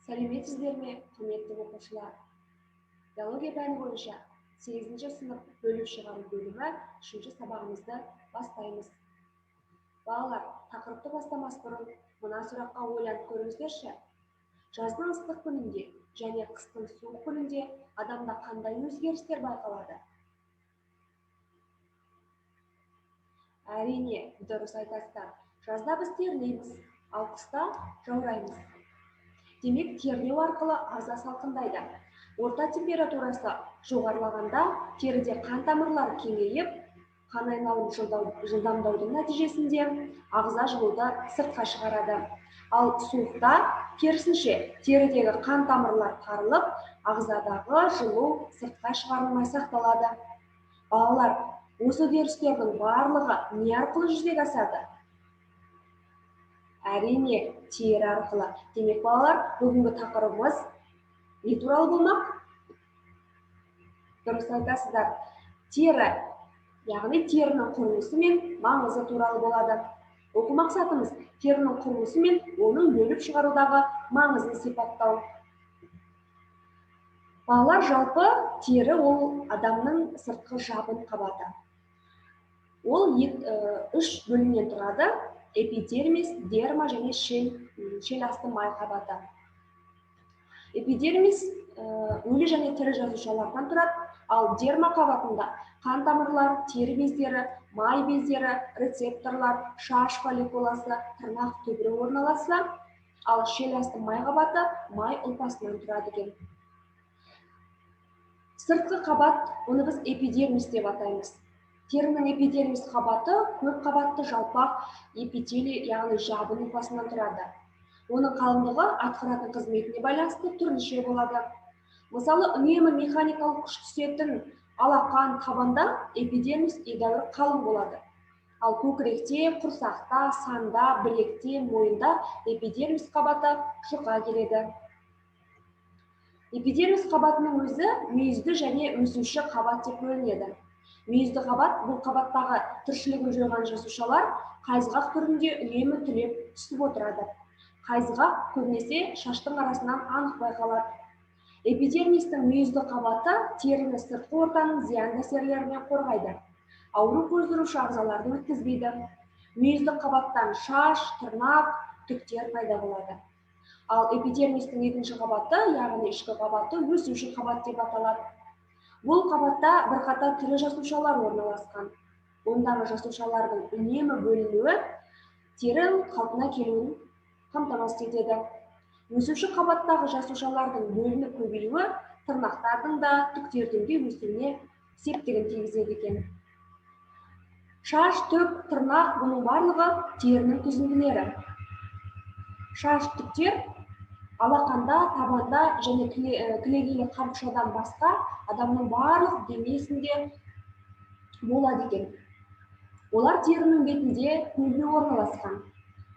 Сәлеметсіздер ме, құрметті оқушылар? Биология пәні бойынша 8-ші сынып бөліп шығару бөлімі 3-ші сабағымызды бастаймыз. Балалар, тақырыпты бастамас бұрын мына сұраққа ойланып көріңіздерші. Жаздың ыстық күнінде және қыстың суық күнінде адамда қандай өзгерістер байқалады? Әрине, дұрыс айтасыздар. Жазда біз терлейміз, ал қыста жаураймыз. Демек, терілеу арқылы ағза салқындайды. Орта температурасы жоғарылағанда теріде қан тамырлары кеңейіп, қан айналымы жылдамдаудың нәтижесінде ағза жылуды сыртқа шығарады. Ал суықта, керісінше, терідегі қан тамырлар тарылып, ағзадағы жылу сыртқа шығарылмай сақталады. Балалар, осы үдерістердің барлығы не арқылы жүзеге асады? Әрине, тері арқылы. Демек, балалар, бүгінгі тақырыбымыз не туралы болмақ? Дұрыс айтасыздар. Тері, яғни терінің құрылысы мен маңызы туралы болады. Оқу мақсатымыз терінің құрылысы мен оның бөліп шығарудағы маңызын сипаттау. Балалар, жалпы тері ол адамның сыртқы жабын қабаты. Ол 3 бөлімнен тұрады: эпидермис, дерма және шел асты май қабаты. Эпидермис өлі және тірі жасушалардан тұрады, ал дерма қабатында қан тамырлар, тері бездері, май бездері, рецепторлар, шаш фолликуласы, тырнақ түбірі орналасса, ал шел асты май қабаты май ұлпасынан тұрады екен. Сыртқы қабат, оны біз эпидермис деп атаймыз. Терінің эпидермис қабаты көп қабатты жалпақ эпителий, яғни жабын ұлпасынан тұрады. Оның қалыңдығы атқаратын қызметіне байланысты түрліше болады. Мысалы, үнемі механикалық күш түсетін алақан табанда эпидермис едәуір қалың болады. Ал көкіректе, құрсақта, санда, білекте, мойында эпидермис қабаты жұқа келеді. Эпидермис қабатының өзі мүйізді және өсуші қабат деп бөлінеді. Мүйізді қабат бұл қабаттағы тіршілігін жойған жасушалар қайызғақ түрінде үнемі түлеп түсіп отырады. Қайызғақ көбінесе шаштың арасынан анық байқалады. Эпидермистің мүйізді қабаты теріні сыртқы ортаның зиянды әсерлерінен қорғайды. Ауру қоздырушы ағзаларды өткізбейді. Мүйізді қабаттан шаш, тырнақ, түктер пайда болады. Ал эпидермистің екінші қабаты, яғни ішкі қабаты өсуші қабат деп аталады. Бұл қабатта бірқатар тірі жасушалар орналасқан. Ондағы жасушалардың үнемі бөлінуі тері қалпына келуін қамтамасыз етеді. Өсуші қабаттағы жасушалардың бөлініп көбеюі тырнақтардың да, түктердің де өсуіне септігін тигізеді екен. Шаш, түк, тырнақ, бұның барлығы терінің түзінділері. Шаш, түктер алақанда, табанда және кілегейлі қабықшадан басқа адамның барлық денесінде болады екен. Олар терінің бетінде көлбеу орналасқан.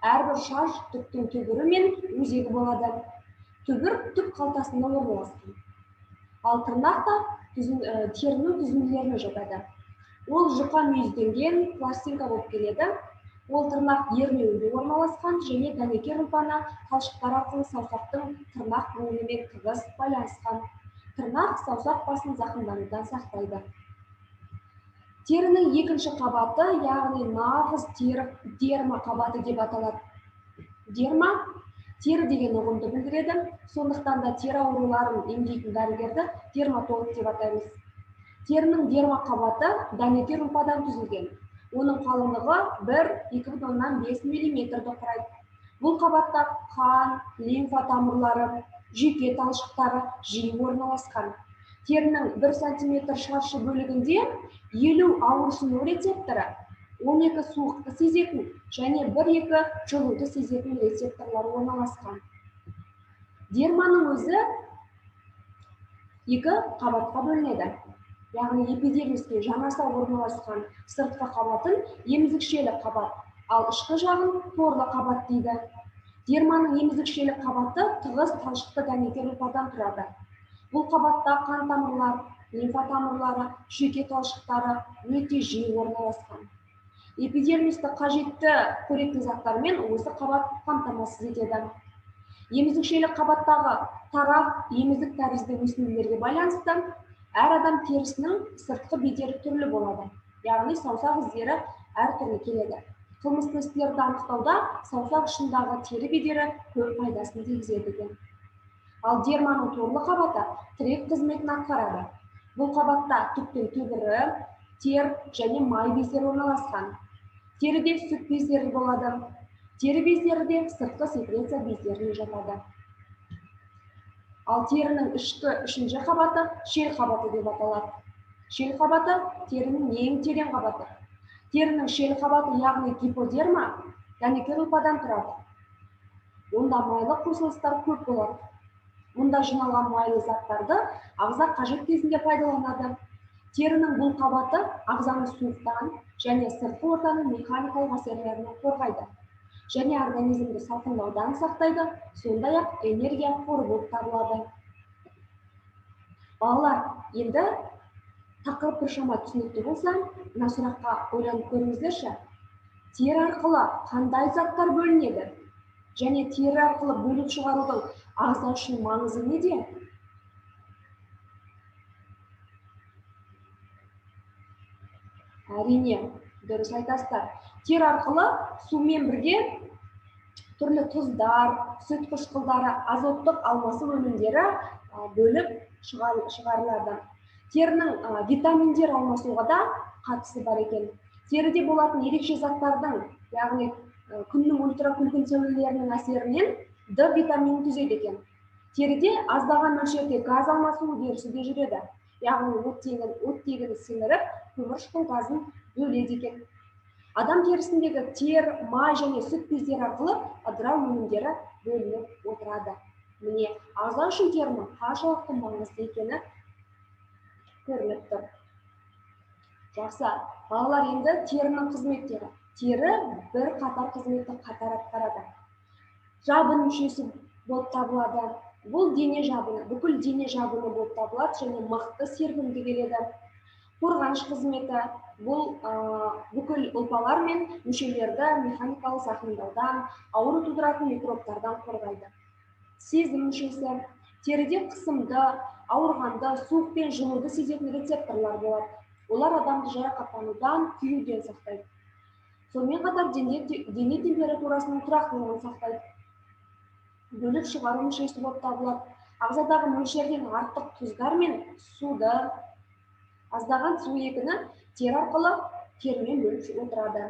Әрбір шаш түктің түбірі мен өзегі болады. Түбір түк қалтасында орналасқан. Ал тырнақ та терінің түзінділеріне жатады. Ол жұқа мүйізденген пластинка болып келеді. Ол тырнақ ернеуінде орналасқан және дәнекер ұлпаны талшықтар арқылы саусақтың тырнақ буынымен тығыз байланысқан. Тырнақ саусақ басын зақымданудан сақтайды. Терінің екінші қабаты, яғни нағыз дерма қабаты деп аталады. Дерма тері деген ұғымды білдіреді, сондықтан да тері ауруларын емдейтін дәрігерді дерматолог деп атаймыз. Терінің дерма қабаты дәнекер ұлпадан түзілген. Оның қалыңдығы 1-2,5 мм құрайды. Бұл қабатта қан, лимфа тамырлары, жүйке талшықтары жиі орналасқан. Терінің 1 см шаршы бөлігінде 50 ауырсыну рецепторы, 12 суықты сезетін және 1-2 жылуды сезетін рецепторлар орналасқан. Дерманың өзі 2 қабатқа бөлінеді. Яғни эпидермиске жанаса орналасқан сыртқы қабатын емізікшелі қабат, ал ішкі жағын торлы қабат дейді. Дерманың емізікшелі қабаты тығыз талшықты дәнекер ұлпадан тұрады. Бұл қабатта қан тамырлар, лимфа тамырлары, жүйке талшықтары өте жиі орналасқан. Эпидермисті қажетті қоректі заттармен осы қабат қамтамасыз етеді. Еміздікшелі қабаттағы тарақ, еміздік тәрізді өсінділерге байланысты әр адам терісінің сыртқы бедері түрлі болады. Яғни саусақ іздері әртүрлі келеді. Қылмысты істерді анықтауда саусақ ұшындағы тері бедері көп пайдасын тигізеді екен. Ал дерманың торлы қабаты тірек қызметін атқарады. Бұл қабатта түптің түбірі, тер және май бездері орналасқан. Теріде сүт бездері болады. Тері бездері де сыртқы секреция бездеріне жатады. Ал терінің үшінші қабаты шел қабаты деп аталады. Шел қабаты терінің ең терең қабаты. Терінің шел қабаты, яғни гиподерма, дәнекер ұлпадан тұрады. Онда майлы қосылыстар көп болады. Мұнда жиналған майлы заттарды ағза қажет кезінде пайдаланады. Терінің бұл қабаты ағзаны суықтан және сыртқы ортаның механикалық әсерлерінен қорғайды. Және организмді салқындаудан сақтайды, сондай-ақ энергия қоры болып табылады. Балалар, енді тақырып біршама түсінікті болса, мына сұраққа ойланып көріңіздерші. Тері арқылы қандай заттар бөлінеді? Және тері арқылы бөліп шығарудың ағза үшін маңызы неде? Әрине, дұрыс айтасыздар. Тері арқылы сумен бірге түрлі тұздар, сүт қышқылдары, азоттық алмасу өнімдері бөліп шығарылады. Терінің витаминдер алмасуға да қатысы бар екен. Теріде болатын ерекше заттардың, яғни күннің ультракүлгін сәулелерінің әсерінен D витаминін түзеді екен. Теріде аздаған мөлшерде газ алмасу үдерісі де жүреді. Яғни оттегін сіңіріп, көмірқышқыл газын бөледі екен. Адам терісіндегі тер, май және сүт бездері арқылы ыдырау өнімдері бөлініп отырады. Міне, ағза үшін терінің қаншалықты маңызды екені көрініп тұр. Жақсы, балалар, енді терінің қызметтері. Тері бір қатар қызметті қатар атқарады. Жабын мүшесі болып табылады. Бұл дене жабыны, бүкіл дене жабыны болып табылады және мықты серпімді келеді. Қорғаныш қызметі, бұл бүкіл ұлпалар мен мүшелерді механикалық зақымдаудан, ауру тудыратын микробтардан қорғайды. Сезім мүшесі, теріде қысымды, ауырғанды, суық пен жылуды сезетін рецепторлар болады. Олар адамды жарақаттанудан, күйуден сақтайды. Сонымен қатар дене температурасының тұрақтылығын сақтайды. Бөліп шығару мүшесі болып табылады. Ағзадағы мөлшерден артық тұздар мен суды, аздаған су екіні тері арқылы терімен бөліп отырады.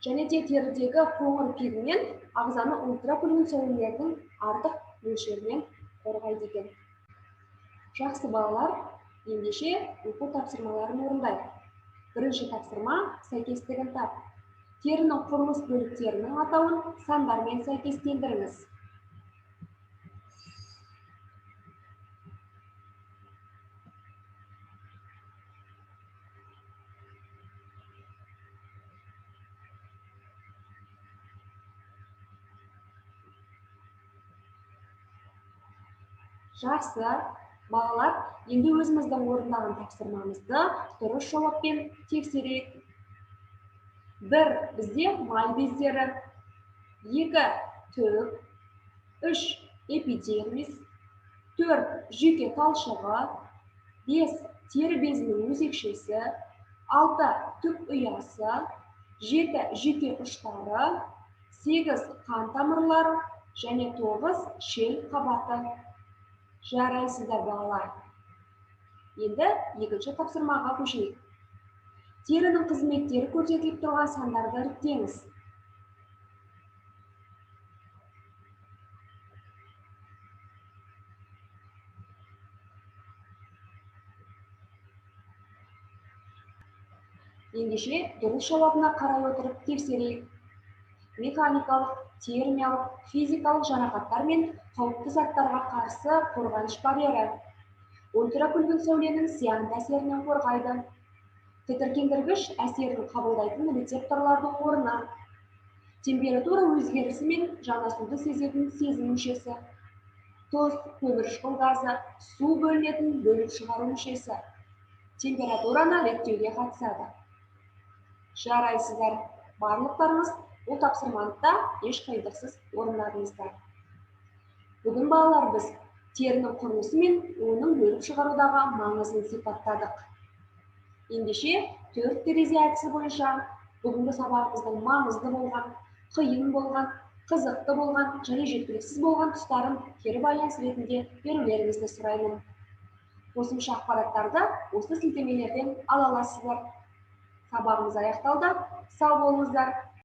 Және де терідегі қоңыр пигмент ағзаны ультракүлгін сәулелерінің артық мөлшерінен қорғайды екен. Жақсы балалар, ендеше оқу тапсырмаларын орындайық. Бірінші тапсырма сәйкестігін тап. Терінің құрылыс бөліктерінің атауын сандармен сәйкестендіріңіз. Жақсы, балалар, енді өзіміздің орындаған тапсырмамызды дұрыс жауаппен тексерейік. 1. Бізде май бездері, 2. Түк, 3. Эпидермис, 4. Жүйке талшығы, 5. Тері безінің өзекшесі, 6. Түк ұясы, 7. Жүйке ұштары, 8. Қан тамырлары және 9. Шел қабаты. Жарайсыздар балалар. Енді екінші тапсырмаға көшейік. Терінің қызметтері көрсетіліп тұрған сандарды іріктеңіз. Ендеше дұрыс жауабына қарай отырып тексерейік. Механикалық, термиялық, физикалық жарақаттар мен қауіпті заттарға қарсы қорғаныш барьері. Ультракүлгін сәуленің зиянды әсерінен қорғайды. Тітіркендіргіш әсерін қабылдайтын рецепторлардың орны. Температура өзгерісі мен жанасуды сезетін сезім мүшесі. Тұз, көмірқышқыл газы, су бөлінетін бөліп шығару мүшесі. Температураны реттеуге қатысады. Жарайсыздар. Барлықтарыңыз бұл тапсырманы еш қиындықсыз орындадыңыздар. Бүгін балалар біз терінің құрылысы мен оның бөліп шығарудағы маңызын сипаттадық. Ендеше 4 терезе әдісі бойынша бүгінгі сабағымыздың маңызды болған, қиын болған, қызықты болған және жеткіліксіз болған тұстарын кері байланыс ретінде берулеріңізді сұраймын. Қосымша ақпараттарды осы сілтемелерден ала аласыздар. Сабағымыз аяқталды. Сау болыңыздар.